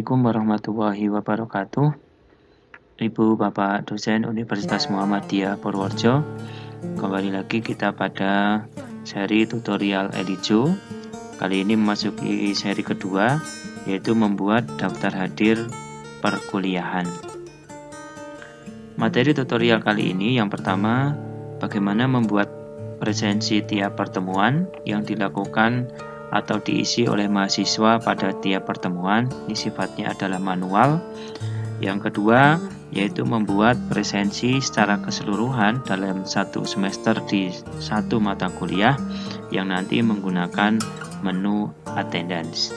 Assalamualaikum warahmatullahi wabarakatuh. Ibu Bapak dosen Universitas Muhammadiyah Purworejo. Kembali lagi kita pada seri tutorial Elijo. Kali ini memasuki seri kedua, yaitu membuat daftar hadir perkuliahan. Materi tutorial kali ini yang pertama, bagaimana membuat presensi tiap pertemuan yang dilakukan atau diisi oleh mahasiswa pada tiap pertemuan. Ini sifatnya adalah manual. Yang kedua, yaitu membuat presensi secara keseluruhan dalam satu semester di satu mata kuliah yang nanti menggunakan menu attendance.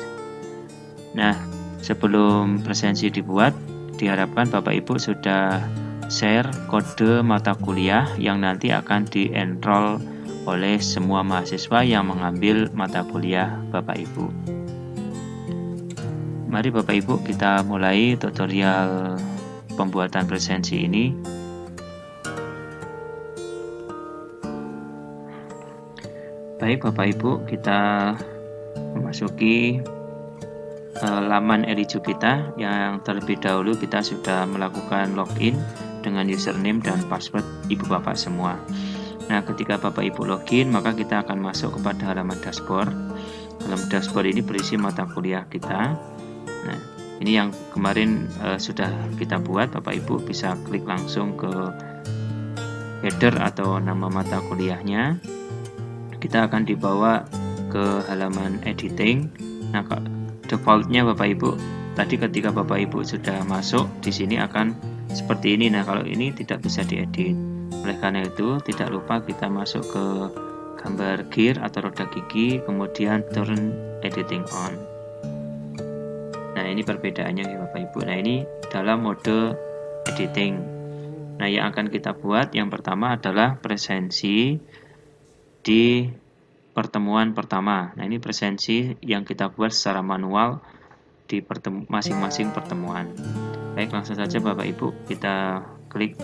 Nah, sebelum presensi dibuat, diharapkan Bapak Ibu sudah share kode mata kuliah yang nanti akan di-enroll oleh semua mahasiswa yang mengambil mata kuliah Bapak Ibu. Mari Bapak Ibu kita mulai tutorial pembuatan presensi ini. Baik Bapak Ibu, kita memasuki laman Elijo kita yang terlebih dahulu kita sudah melakukan login dengan username dan password Ibu Bapak semua. Nah, ketika Bapak Ibu login, maka kita akan masuk kepada halaman dashboard. Dalam dashboard ini berisi mata kuliah kita. Nah, ini yang kemarin sudah kita buat. Bapak Ibu bisa klik langsung ke header atau nama mata kuliahnya. Kita akan dibawa ke halaman editing. Nah, defaultnya Bapak Ibu, tadi ketika Bapak Ibu sudah masuk, di sini akan seperti ini. Nah, kalau ini tidak bisa diedit. Oleh karena itu, tidak lupa kita masuk ke gambar gear atau roda gigi, kemudian turn editing on. Nah, ini perbedaannya ya Bapak Ibu. Nah, ini dalam mode editing. Nah, yang akan kita buat yang pertama adalah presensi di pertemuan pertama. Nah, ini presensi yang kita buat secara manual di masing-masing pertemuan. Baik, langsung saja Bapak Ibu, kita klik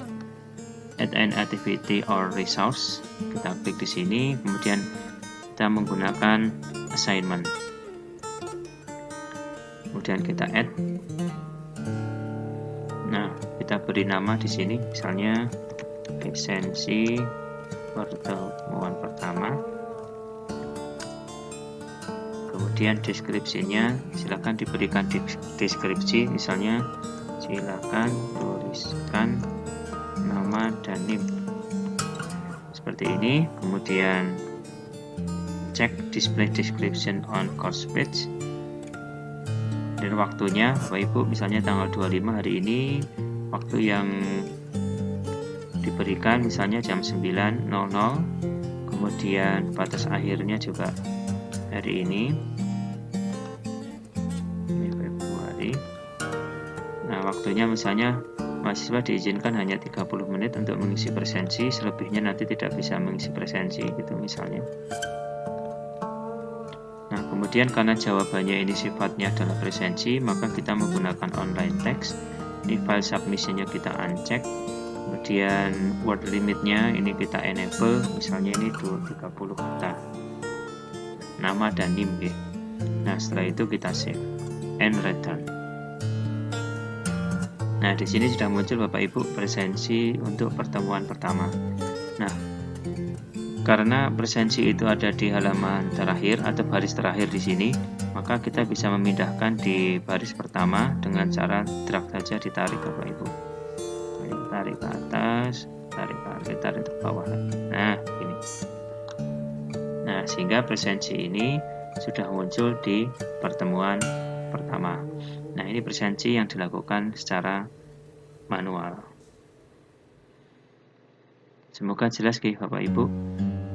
add an activity or resource. Kita klik di sini, kemudian kita menggunakan assignment. Kemudian kita add. Nah, kita beri nama di sini, misalnya presensi pertemuan pertama. Kemudian deskripsinya, silakan diberikan deskripsi, misalnya silakan tuliskan nama dan NIM seperti ini. Kemudian cek display description on course page, dan waktunya Bapak Ibu misalnya tanggal 25 hari ini, waktu yang diberikan misalnya jam 9.00, kemudian batas akhirnya juga hari ini Februari. Nah, waktunya misalnya mahasiswa diizinkan hanya 30 menit untuk mengisi presensi, selebihnya nanti tidak bisa mengisi presensi gitu misalnya. Nah, kemudian karena jawabannya ini sifatnya adalah presensi, maka kita menggunakan online text. Ini file submissionnya kita uncheck. Kemudian word limitnya ini kita enable, misalnya ini 30 kata. Nama dan NIM ya. Nah, setelah itu kita save and return. Nah, di sini sudah muncul Bapak Ibu presensi untuk pertemuan pertama. Nah, karena presensi itu ada di halaman terakhir atau baris terakhir di sini, maka kita bisa memindahkan di baris pertama dengan cara drag saja, ditarik Bapak Ibu. Tarik ke atas, tarik ke bawah. Nah, ini. Nah, sehingga presensi ini sudah muncul di pertemuan pertama. Nah, ini presensi yang dilakukan secara manual. Semoga jelas ya Bapak Ibu.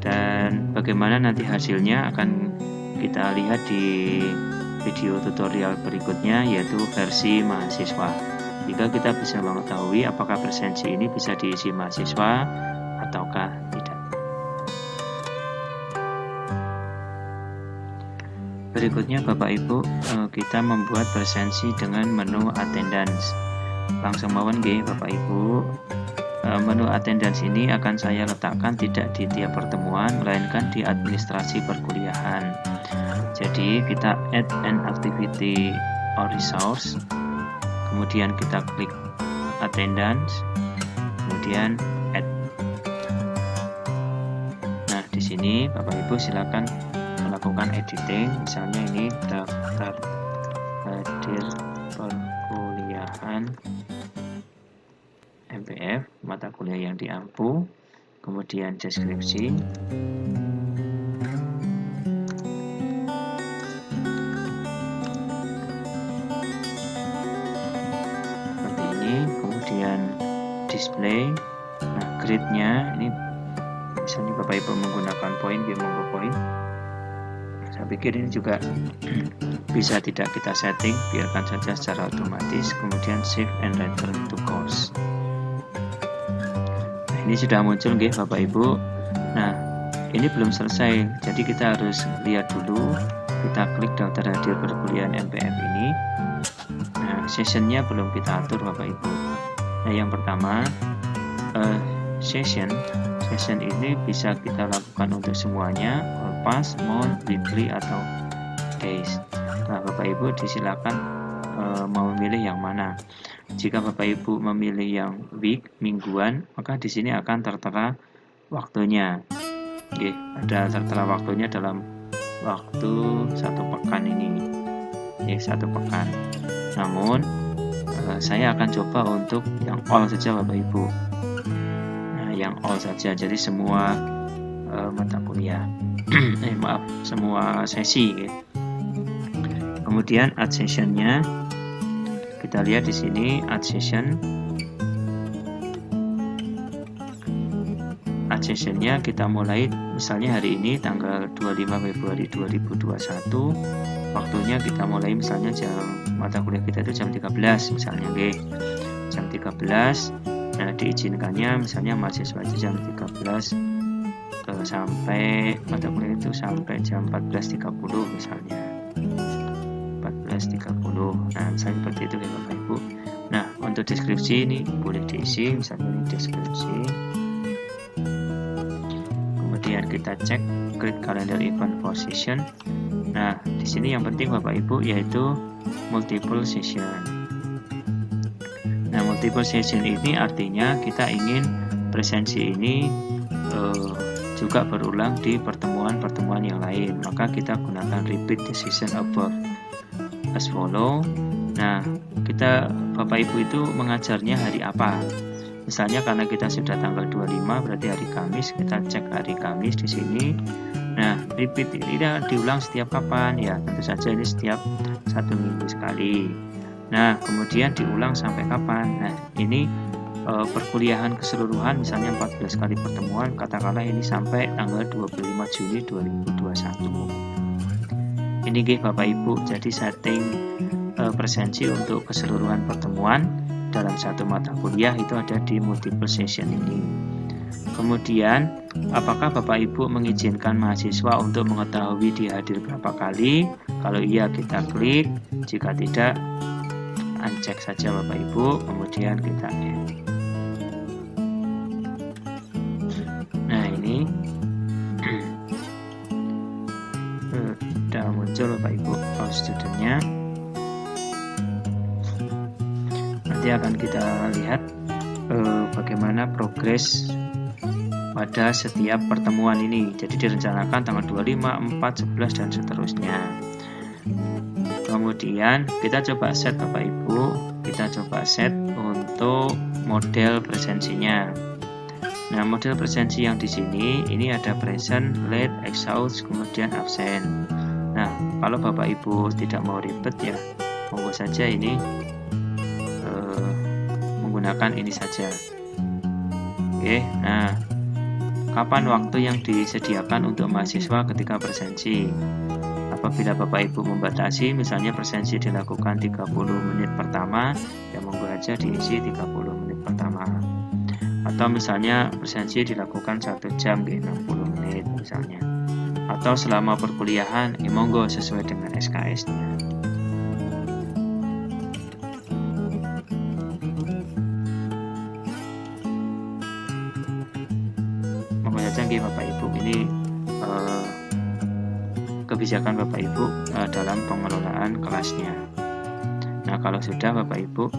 Dan bagaimana nanti hasilnya akan kita lihat di video tutorial berikutnya, yaitu versi mahasiswa. Jika kita bisa mengetahui apakah presensi ini bisa diisi mahasiswa ataukah tidak. Berikutnya Bapak Ibu, kita membuat presensi dengan menu attendance. Langsung mawon nggih Bapak Ibu. Menu attendance ini akan saya letakkan tidak di tiap pertemuan, melainkan di administrasi perkuliahan. Jadi kita add an activity all resource, kemudian kita klik attendance, kemudian add. Nah, di sini Bapak Ibu silakan melakukan editing. Misalnya ini daftar hadir perkuliahan MPF, mata kuliah yang diampu, kemudian deskripsi, seperti ini, kemudian display. Nah, grid-nya ini misalnya Bapak Ibu menggunakan poin, monggo poin. Saya pikir ini juga bisa tidak kita setting, biarkan saja secara otomatis. Kemudian save and return to course. Nah, ini sudah muncul nggih Bapak Ibu. Nah, ini belum selesai, jadi kita harus lihat dulu. Kita klik daftar hadir perkuliahan MPF ini. Nah, sessionnya belum kita atur Bapak Ibu. Nah, yang pertama session ini bisa kita lakukan untuk semuanya, all pass, month, weekly, atau days. Nah, Bapak Ibu disilakan mau memilih yang mana. Jika Bapak Ibu memilih yang week, mingguan, maka di sini akan tertera waktunya. Oke, ada tertera waktunya dalam waktu 1 pekan ini. Oke, 1 pekan. Namun saya akan coba untuk yang all saja Bapak Ibu. Nah, yang all saja, jadi semua mata kuliah. Semua sesi. Gitu. Kemudian add sessionnya, kita lihat di sini add session. Add sessionnya kita mulai misalnya hari ini tanggal 25 Februari 2021. Waktunya kita mulai misalnya jam mata kuliah kita itu jam 13 misalnya, jam 13. Nah, diizinkannya misalnya mahasiswa itu jam 13 sampai mata kuliah itu sampai jam 14.30 misalnya. 14.30. Nah, misalnya seperti itu ya Bapak Ibu. Nah, untuk deskripsi ini boleh diisi, misalnya ini deskripsi. Kemudian kita cek create calendar event for session. Nah, di sini yang penting Bapak Ibu yaitu multiple session. Nah, multiple session ini artinya kita ingin presensi ini juga berulang di pertemuan-pertemuan yang lain. Maka kita gunakan repeat the session above as follow. Nah, kita Bapak Ibu itu mengajarnya hari apa? Misalnya karena kita sudah tanggal 25 berarti hari Kamis, kita cek hari Kamis di sini. Nah, repeat ini diulang setiap kapan? Ya, tentu saja ini setiap 1 minggu sekali. Nah, kemudian diulang sampai kapan? Nah, ini perkuliahan keseluruhan misalnya 14 kali pertemuan, katakanlah ini sampai tanggal 25 Juni 2021. Ini Bapak Ibu, jadi setting presensi untuk keseluruhan pertemuan dalam satu mata kuliah itu ada di multiple session ini. Kemudian, apakah Bapak Ibu mengizinkan mahasiswa untuk mengetahui dihadir berapa kali? Kalau iya kita klik, jika tidak uncheck saja Bapak Ibu, kemudian kita add. Nah, ini sudah muncul Bapak Ibu all studentnya. Nanti akan kita lihat bagaimana progres pada setiap pertemuan ini. Jadi direncanakan tanggal 25, 4, 11 dan seterusnya. Kemudian kita coba set Bapak Ibu, kita coba set untuk model presensinya. Nah, model presensi yang di sini ini ada present, late, exhaust, kemudian absent. Nah, kalau Bapak Ibu tidak mau ribet ya, monggo saja ini menggunakan ini saja. Oke, nah kapan waktu yang disediakan untuk mahasiswa ketika presensi? Apabila Bapak Ibu membatasi, misalnya presensi dilakukan 30 menit pertama, ya monggo aja diisi 30 menit pertama. Atau misalnya presensi dilakukan 1 jam, 60 menit misalnya. Atau selama perkuliahan, ya monggo sesuai dengan SKS-nya. Monggo saja Bapak Ibu, ini kebijakan Bapak Ibu dalam pengelolaan kelasnya. Nah, kalau sudah Bapak Ibu,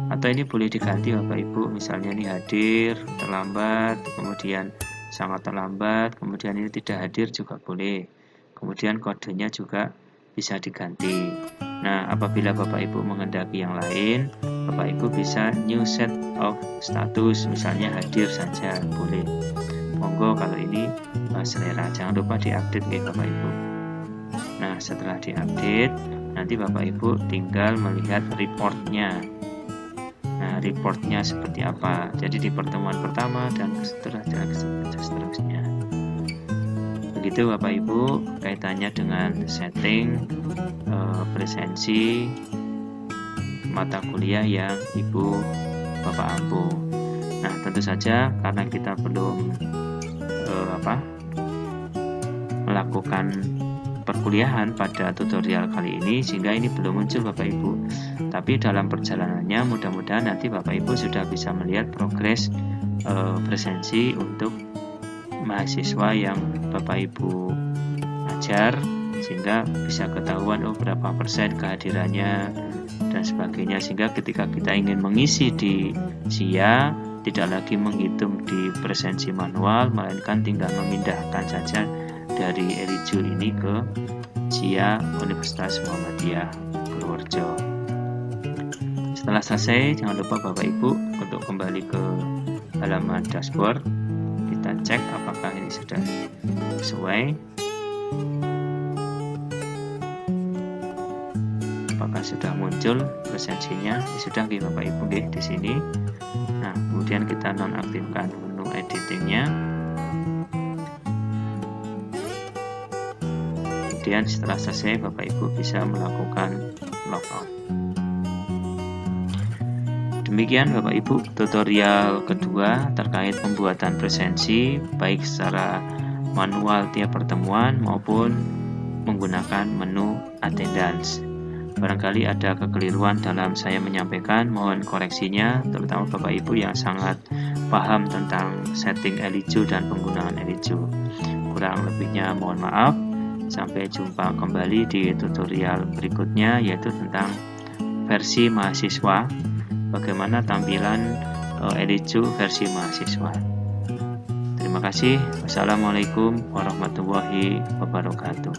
atau ini boleh diganti Bapak Ibu, misalnya ini hadir, terlambat, kemudian sangat terlambat, kemudian ini tidak hadir juga boleh. Kemudian kodenya juga bisa diganti. Nah, apabila Bapak Ibu menghendaki yang lain, Bapak Ibu bisa new set of status, misalnya hadir saja boleh. Monggo kalau ini selera, jangan lupa diupdate ya Bapak Ibu. Nah, setelah diupdate, nanti Bapak Ibu tinggal melihat reportnya. Nah, reportnya seperti apa? Jadi di pertemuan pertama dan seterusnya. Begitu Bapak Ibu kaitannya dengan setting presensi mata kuliah yang Ibu Bapak ampu. Nah, tentu saja karena kita belum melakukan perkuliahan pada tutorial kali ini, sehingga ini belum muncul Bapak Ibu. Tapi dalam perjalanannya mudah-mudahan nanti Bapak Ibu sudah bisa melihat progres presensi untuk mahasiswa yang Bapak Ibu ajar, sehingga bisa ketahuan berapa persen kehadirannya dan sebagainya, sehingga ketika kita ingin mengisi di SIA tidak lagi menghitung di presensi manual, melainkan tinggal memindahkan saja dari Eliju ini ke SIA Universitas Muhammadiyah Purworejo. Setelah selesai, jangan lupa Bapak Ibu untuk kembali ke halaman dashboard. Kita cek apakah ini sudah sesuai, apakah sudah muncul presensinya. Sudah Bapak Ibu di sini. Nah, kemudian kita nonaktifkan menu editingnya. Kemudian setelah selesai Bapak Ibu bisa melakukan logout. Demikian Bapak Ibu tutorial kedua terkait pembuatan presensi baik secara manual tiap pertemuan maupun menggunakan menu attendance. Barangkali ada kekeliruan dalam saya menyampaikan, mohon koreksinya, terutama Bapak Ibu yang sangat paham tentang setting Eliju dan penggunaan Eliju. Kurang lebihnya mohon maaf. Sampai jumpa kembali di tutorial berikutnya, yaitu tentang versi mahasiswa, bagaimana tampilan Eliju versi mahasiswa. Terima kasih. Wassalamualaikum warahmatullahi wabarakatuh.